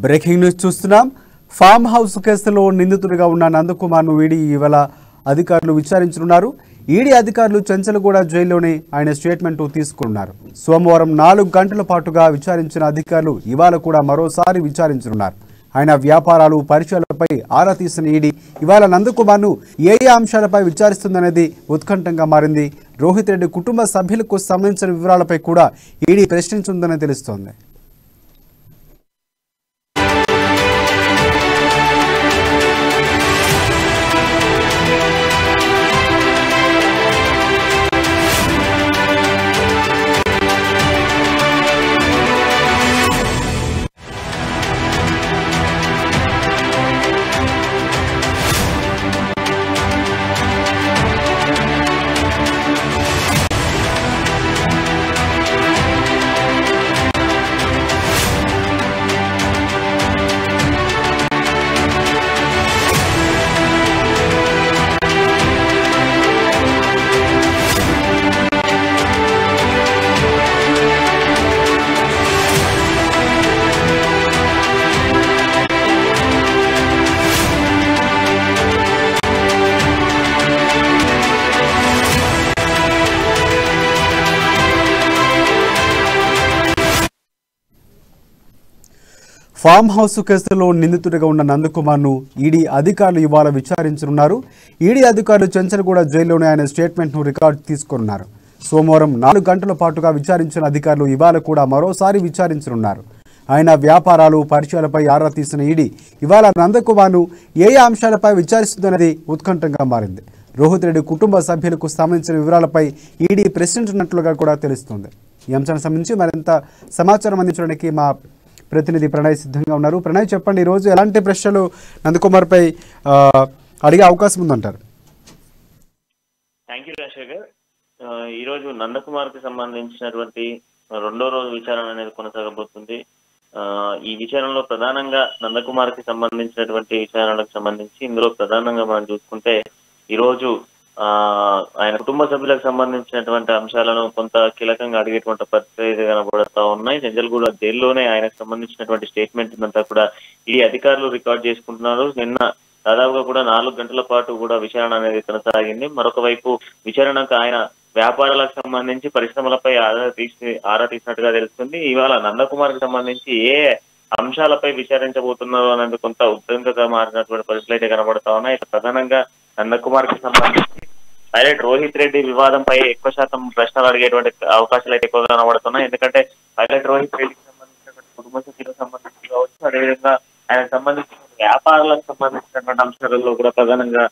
Breaking news చూస్తున్నాం. Farm house కేసులో నిందితుడిగా ఉన్న నందకుమార్ను ఈడీ ఇవాళ అధికారులు విచారించనున్నారు. ఈడీ అధికారులు చెంచలగూడ జైల్లోనే ఆయన స్టేట్మెంట్ తీసుకున్నారు. సోమవారం 4 గంటల పాటుగా విచారించిన అధికారులు ఇవాళ కూడా మరోసారి విచారించనున్నారు. ఆయన వ్యాపారాలు పరిచయాలపై ఆరా తీసిన ఈడీ ఇవాళ నందకుమార్ను ఏ అంశాలపై విచారిస్తుందనేది ఉత్కంఠంగా మారింది. రోహిత్ రెడ్డి కుటుంబ సభ్యులకు సంబంధించిన వివరాలపై కూడా ఈడీ ప్రశ్నించుందని తెలుస్తోంది. ఫామ్ హౌస్ కేసులో నిందితుడిగా ఉన్న నందకుమార్ను ఈడీ అధికారులు ఇవాళ విచారించనున్నారు. ఈడీ అధికారులు చెంచలగూడ జైల్లోనే ఆయన స్టేట్మెంట్ను రికార్డు తీసుకున్నారు. సోమవారం 4 గంటల పాటుగా విచారించిన అధికారులు ఇవాళ కూడా మరోసారి విచారించనున్నారు. ఆయన వ్యాపారాలు పరిచయాలపై ఆరా తీసిన ఈడీ ఇవాళ నందకుమార్ను ఏ అంశాలపై విచారిస్తుందనేది ఉత్కంఠంగా మారింది. రోహిత్ రెడ్డి కుటుంబ సభ్యులకు సంబంధించిన వివరాలపై ఈడీ ప్రశ్నించినట్లుగా కూడా తెలుస్తోంది. ఈ అంశానికి సంబంధించి మరింత సమాచారం అందించడానికి మా ప్రతినిధి ప్రణయ్ సిద్ధంగా ఉన్నారు. ప్రణయ్, చెప్పండి, ఈరోజు ఎలాంటి ప్రశ్నలు నందకుమార్పై అడిగే అవకాశం ఉందంటారు? Thank you Rajasekhar. ఈరోజు నందకుమార్కి సంబంధించినటువంటి 2వ రోజు విచారణ అనేది కొనసాగబోతుంది. ఈ విచారణలో ప్రధానంగా నందకుమార్కి సంబంధించినటువంటి విచారణలకు సంబంధించి ఇందులో ప్రధానంగా మనం చూసుకుంటే ఈరోజు ఆయన కుటుంబ సభ్యులకు సంబంధించినటువంటి అంశాలను కొంత కీలకంగా అడిగేటువంటి పరిస్థితి కనబడుతూ ఉన్నాయి. చెంచల్గూడ జైల్లోనే ఆయనకు సంబంధించినటువంటి స్టేట్మెంట్ అంతా కూడా ఈ అధికారులు రికార్డ్ చేసుకుంటున్నారు. నిన్న దాదాపుగా కూడా 4 గంటల పాటు కూడా విచారణ అనేది కొనసాగింది. మరొక వైపు విచారణకు ఆయన వ్యాపారాలకు సంబంధించి పరిశ్రమలపై ఆరా తీసినట్టుగా తెలుస్తుంది. ఇవాళ నందకుమార్కి సంబంధించి ఏ అంశాలపై విచారించబోతున్నారు అనేది కొంత ఉద్దంకగా మారినటువంటి పరిస్థితులు అయితే కనబడతా ఉన్నాయి. ప్రధానంగా నందకుమార్కి సంబంధించి పైలట్ రోహిత్ రెడ్డి వివాదంపై ఎక్కువ శాతం ప్రశ్నలు అడిగేటువంటి అవకాశాలు అయితే ఎక్కువగా కనబడుతున్నాయి. ఎందుకంటే పైలట్ రోహిత్ రెడ్డికి సంబంధించినటువంటి కుటుంబ సభ్యులకు సంబంధించి కావచ్చు, అదేవిధంగా ఆయనకు సంబంధించిన వ్యాపారాలకు సంబంధించినటువంటి అంశాలలో కూడా ప్రధానంగా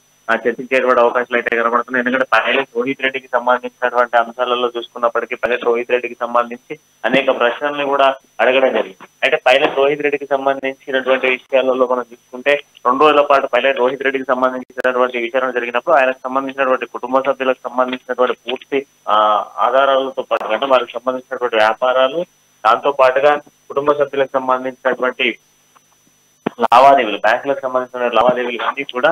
చర్చించేటువంటి అవకాశాలు అయితే కనబడుతున్నాయి. ఎందుకంటే పైలట్ రోహిత్ రెడ్డికి సంబంధించినటువంటి అంశాలలో చూసుకున్నప్పటికీ పైలట్ రోహిత్ రెడ్డికి సంబంధించి అనేక ప్రశ్నల్ని కూడా అడగడం జరిగింది. అయితే పైలట్ రోహిత్ రెడ్డికి సంబంధించినటువంటి విషయాలలో మనం చూసుకుంటే 2 రోజుల పాటు పైలట్ రోహిత్ రెడ్డికి సంబంధించినటువంటి విచారణ జరిగినప్పుడు ఆయనకు సంబంధించినటువంటి కుటుంబ సభ్యులకు సంబంధించినటువంటి పూర్తి ఆధారాలతో పాటు అంటే వారికి సంబంధించినటువంటి వ్యాపారాలు, దాంతో పాటుగా కుటుంబ సభ్యులకు సంబంధించినటువంటి లావాదేవీలు, బ్యాంకులకు సంబంధించిన లావాదేవీలు అన్ని కూడా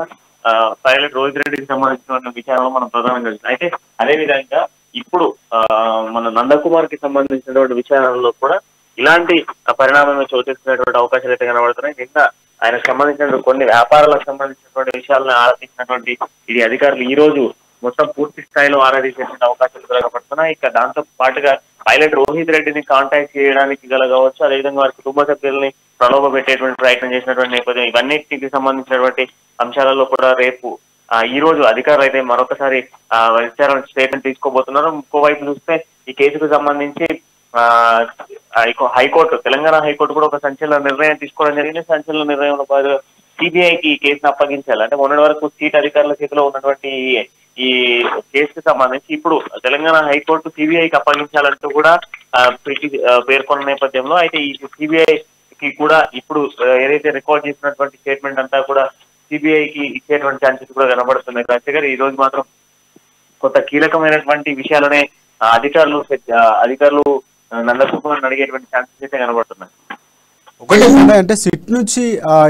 పైలట్ రోహిత్ రెడ్డికి సంబంధించిన విచారణలో మనం ప్రధానంగా చూస్తాం. అయితే అదేవిధంగా ఇప్పుడు మన నందకుమార్కి సంబంధించినటువంటి విచారణలో కూడా ఇలాంటి పరిణామం చోటు చేసుకునేటువంటి అవకాశాలు అయితే కనబడుతున్నాయి. నిన్న ఆయనకు సంబంధించిన కొన్ని వ్యాపారాలకు సంబంధించినటువంటి విషయాలను ఆరాధించినటువంటి ఇది అధికారులు ఈ రోజు మొత్తం పూర్తి స్థాయిలో ఆరాధించేటువంటి అవకాశాలు కనబడుతున్నాయి. ఇక దాంతో పాటుగా పైలట్ రోహిత్ రెడ్డిని కాంటాక్ట్ చేయడానికి కావచ్చు, అదేవిధంగా వారి కుటుంబ సభ్యుల్ని ప్రలోభ పెట్టేటువంటి ప్రయత్నం చేసినటువంటి నేపథ్యం ఇవన్నిటికి సంబంధించినటువంటి అంశాలలో కూడా రేపు ఈ రోజు అధికారులు అయితే మరొకసారి విచారణ స్టేట్మెంట్ తీసుకోబోతున్నారు. ఇంకోవైపు చూస్తే ఈ కేసుకు సంబంధించి హైకోర్టు, తెలంగాణ హైకోర్టు కూడా ఒక సంచలన నిర్ణయం తీసుకోవడం జరిగింది. సంచలన నిర్ణయంలో భాగంగా సిబిఐకి ఈ కేసును అప్పగించాలి. అంటే మొన్నటి వరకు సీట్ అధికారుల చేతిలో ఉన్నటువంటి ఈ కేసుకు సంబంధించి ఇప్పుడు తెలంగాణ హైకోర్టు సిబిఐకి అప్పగించాలంటూ కూడా పేర్కొన్న నేపథ్యంలో అయితే ఈ సిబిఐకి కూడా ఇప్పుడు ఏదైతే రికార్డ్ చేసినటువంటి స్టేట్మెంట్ అంతా కూడా సిబిఐకి ఇచ్చేటువంటి ఛాన్సెస్ కూడా కనబడుతున్నాయి. రాజశేఖర్, ఈ రోజు మాత్రం కొంత కీలకమైనటువంటి విషయాలనే అధికారులు నందకుమార్ అడిగేటువంటి ఛాన్సెస్ అయితే కనబడుతున్నాయి. ఒకటి అంటే సిట్ నుంచి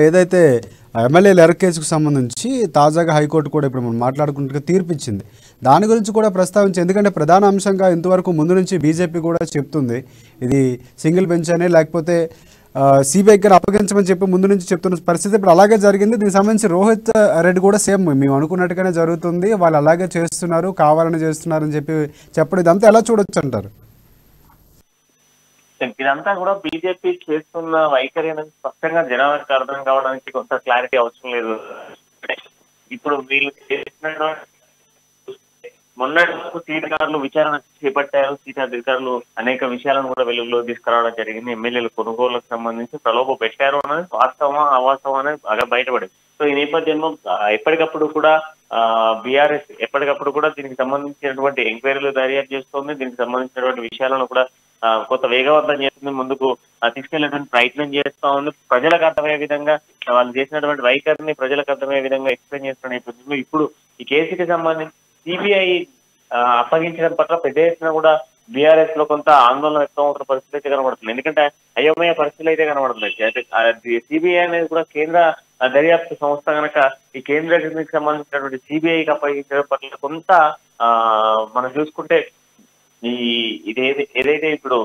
ఏదైతే ఎమ్మెల్యేల ఎర్ర కేసుకు సంబంధించి తాజాగా హైకోర్టు కూడా ఇప్పుడు మనం మాట్లాడుకుంటే తీర్పిచ్చింది. దాని గురించి కూడా ప్రస్తావించి, ఎందుకంటే ప్రధాన అంశంగా ఇంతవరకు ముందు నుంచి బీజేపీ కూడా చెప్తుంది ఇది సింగిల్ బెంచ్ అనే, లేకపోతే సిబిఐకి అప్పగించమని చెప్పి ముందు నుంచి చెప్తున్న పరిస్థితి ఇప్పుడు అలాగే జరిగింది. దీనికి సంబంధించి రోహిత్ రెడ్డి కూడా సేమ్ మేము అనుకున్నట్టుగానే జరుగుతుంది, వాళ్ళు అలాగే చేస్తున్నారు, కావాలని చేస్తున్నారు అని చెప్పడం ఇదంతా ఎలా చూడొచ్చు అంటారు? ఇదంతా కూడా బీజేపీ చేస్తున్న వైఖరి అనేది స్పష్టంగా జనానికి అర్థం కావడానికి కొంత క్లారిటీ అవసరం లేదు. ఇప్పుడు వీళ్ళు చేసిన మొన్నటి వరకు సీట్ అధికారులు విచారణ చేపట్టారు. సీట్ అధికారులు అనేక విషయాలను కూడా వెలుగులో తీసుకురావడం జరిగింది. ఎమ్మెల్యేల కొనుగోలుకు సంబంధించి ప్రలోభ పెట్టారు అనేది వాస్తవమా అవాస్తవం అనేది బాగా బయటపడింది. సో ఈ నేపథ్యంలో ఎప్పటికప్పుడు కూడా బీఆర్ఎస్ ఎప్పటికప్పుడు కూడా దీనికి సంబంధించినటువంటి ఎంక్వైరీలు దర్యాప్తు చేస్తోంది. దీనికి సంబంధించినటువంటి విషయాలను కూడా కొంత వేగవంతం చేస్తుంది, ముందుకు తీసుకెళ్లేటువంటి ప్రయత్నం చేస్తా ఉంది. ప్రజలకు అర్థమయ్యే విధంగా వాళ్ళు చేసినటువంటి వైఖరిని ప్రజలకు అర్థమయ్యే విధంగా ఎక్స్ప్లెయిన్ చేస్తున్న నేపథ్యంలో ఇప్పుడు ఈ కేసుకి సంబంధించి సిబిఐ అప్పగించడం పట్ల పెద్ద ఎత్తున కూడా బీఆర్ఎస్ లో కొంత ఆందోళన వ్యక్తం అవుతున్న పరిస్థితి అయితే కనబడుతుంది. ఎందుకంటే అయోమయ పరిస్థితులు అయితే కనబడుతున్నాయి. అయితే సిబిఐ అనేది కూడా కేంద్ర దర్యాప్తు సంస్థ కనుక ఈ కేంద్రానికి సంబంధించినటువంటి సిబిఐకి అప్పగించడం పట్ల కొంత మనం చూసుకుంటే ఏదైతే ఇప్పుడు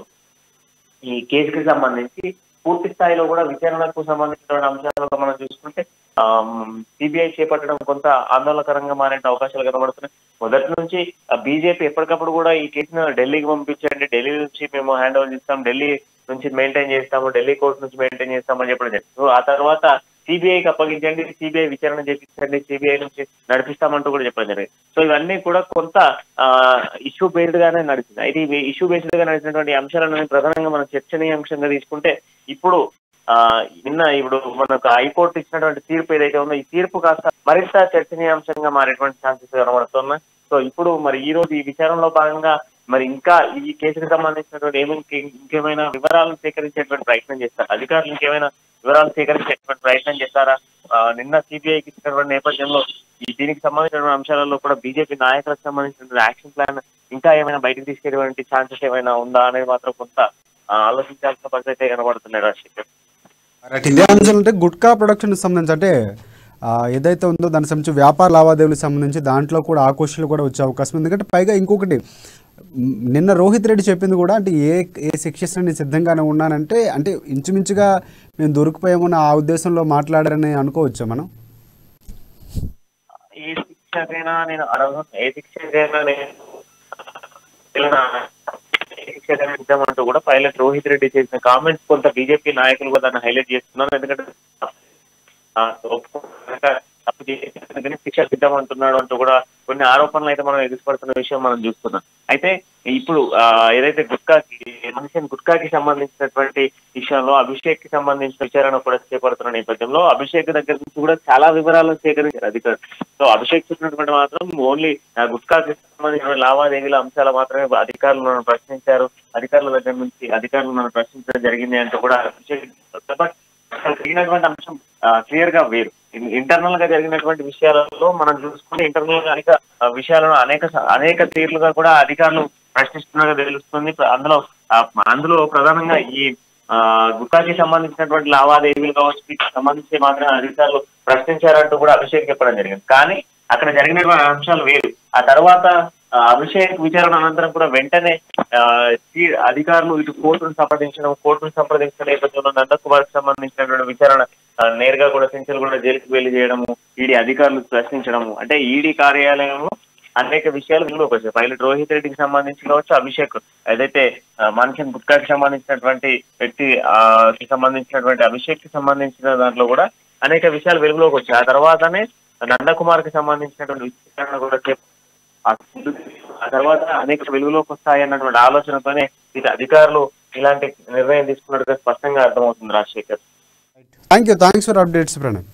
ఈ కేసుకి సంబంధించి పూర్తి స్థాయిలో కూడా విచారణకు సంబంధించిన అంశాలలో మనం చూసుకుంటే సిబిఐ చేపట్టడం కొంత ఆందోళనకరంగా మారే అవకాశాలు కనబడుతున్నాయి. మొదటి నుంచి బీజేపీ ఎప్పటికప్పుడు కూడా ఈ కేసును ఢిల్లీకి పంపించండి, ఢిల్లీ నుంచి మేము హ్యాండ్ ఓవర్ చేస్తాం, ఢిల్లీ నుంచి మెయింటైన్ చేస్తాము, ఢిల్లీ కోర్టు నుంచి మెయింటైన్ చేస్తామని చెప్పడం జరిగింది. సో ఆ తర్వాత సిబిఐకి అప్పగించండి, సిబిఐ విచారణ చేపించండి, సిబిఐ నుంచి నడిపిస్తామంటూ కూడా చెప్పడం జరిగింది. సో ఇవన్నీ కూడా కొంత ఇష్యూ బేస్డ్ గానే నడిచింది. అయితే ఇవి ఇష్యూ బేస్డ్ గా నడిచినటువంటి అంశాలను ప్రధానంగా మనం చర్చనీయాంశంగా తీసుకుంటే ఇప్పుడు ఇప్పుడు మనకు హైకోర్టు ఇచ్చినటువంటి తీర్పు ఏదైతే ఉందో ఈ తీర్పు కాస్త మరింత చర్చనీయాంశంగా మారేటువంటి ఛాన్సెస్ కనబడుతున్నాయి. సో ఇప్పుడు మరి ఈ రోజు ఈ విచారణలో భాగంగా మరి ఇంకా ఈ కేసుకు సంబంధించినటువంటి ఇంకేమైనా వివరాలను సేకరించేటువంటి ప్రయత్నం చేస్తారు అధికారులు, ఇంకేమైనా వివరాలు సేకరించేటువంటి ప్రయత్నం చేస్తారా? నిన్న సిబిఐకి ఇచ్చినటువంటి నేపథ్యంలో దీనికి సంబంధించిన అంశాలలో కూడా బీజేపీ నాయకులకు సంబంధించిన యాక్షన్ ప్లాన్ ఇంకా ఏమైనా బయటకు తీసుకెళ్ళేటువంటి ఛాన్సెస్ ఏమైనా ఉందా అనేది మాత్రం కొంత ఆలోచించాల్సిన పరిస్థితి కనబడుతున్నాయి. రాజశేఖర్, ఇదే అంశాలు అంటే గుట్కా ప్రొడక్షన్ సంబంధించి అంటే ఏదైతే ఉందో దానికి సంబంధించి వ్యాపార లావాదేవీలకు సంబంధించి దాంట్లో కూడా ఆ క్వశ్చన్లు కూడా వచ్చే అవకాశం ఉంది. ఎందుకంటే పైగా ఇంకొకటి నిన్న రోహిత్ రెడ్డి చెప్పింది కూడా అంటే ఏ సెక్షన్స్ నేను సిద్ధంగానే ఉన్నానంటే అంటే ఇంచుమించుగా మేము దొరికిపోయామని ఆ ఉద్దేశంలో మాట్లాడారని అనుకోవచ్చా మనం? ఏ శిక్షకైనా నేను అడగను, ఏ శిక్షకైనా ఇద్దామంటూ కూడా పైలట్ రోహిత్ రెడ్డి చేసిన కామెంట్స్ కొంత బీజేపీ నాయకులు కూడా దాన్ని హైలైట్ చేస్తున్నారు. ఎందుకంటే తప్పు చేసి శిక్ష ఇద్దామంటున్నాడు అంటూ కూడా కొన్ని ఆరోపణలు అయితే మనం ఎదుర్కొడుతున్న విషయం మనం చూస్తున్నాం. అయితే ఇప్పుడు ఏదైతే గుట్కాకి సంబంధించినటువంటి విషయంలో అభిషేక్ కి సంబంధించిన విచారణ కూడా చేపడుతున్న నేపథ్యంలో అభిషేక్ దగ్గర నుంచి కూడా చాలా వివరాలను సేకరించారు అధికారులు. సో అభిషేక్ చెప్పినటువంటి మాత్రం ఓన్లీ గుట్కాకి సంబంధించిన లావాదేవీల అంశాలు మాత్రమే అధికారులు నన్ను ప్రశ్నించారు, అధికారుల దగ్గర నుంచి అధికారులు నన్ను ప్రశ్నించడం జరిగింది అంటూ కూడా అభిషేక్ జరిగినటువంటి అంశం క్లియర్ గా వేరు. ఇంటర్నల్ గా జరిగినటువంటి విషయాలలో మనం చూసుకుంటే ఇంటర్నల్ గా అనేక విషయాలను అనేక తీర్లుగా కూడా అధికారులు ప్రశ్నిస్తున్నగా తెలుస్తుంది. అందులో ప్రధానంగా ఈ గుట్కాకి సంబంధించినటువంటి లావాదేవీలు కావచ్చు సంబంధించి మాత్రమే అధికారులు ప్రశ్నించారంటూ కూడా అభిషేక్ చెప్పడం జరిగింది. కానీ అక్కడ జరిగినటువంటి అంశాలు వేరు. ఆ తర్వాత అభిషేక్ విచారణ అనంతరం కూడా వెంటనే అధికారులు ఇటు కోర్టును సంప్రదించిన నేపథ్యంలో నందకుమార్కి సంబంధించినటువంటి విచారణ నేరుగా కూడా సెంచల్ కూడా జైలుకి వెళ్లి చేయడము, ఈడీ అధికారులు ప్రశ్నించడము, అంటే ఈడీ కార్యాలయము అనేక విషయాలు వెలుగులోకి వచ్చాయి. పైలట్ రోహిత్ రెడ్డికి సంబంధించి కావచ్చు, అభిషేక్ ఏదైతే మన్షన్ గుట్కాకి సంబంధించినటువంటి వ్యక్తి సంబంధించినటువంటి అభిషేక్ కి సంబంధించిన దాంట్లో కూడా అనేక విషయాలు వెలుగులోకి వచ్చాయి. ఆ తర్వాతనే నందకుమార్ కి సంబంధించినటువంటి విచారణ కూడా ఆ తర్వాత అనేక వెలుగులోకి వస్తాయి అన్నటువంటి ఆలోచనతోనే ఇటు అధికారులు ఇలాంటి నిర్ణయం తీసుకున్నట్టుగా స్పష్టంగా అర్థమవుతుంది. Rajasekhar, thanks for updates Pranay.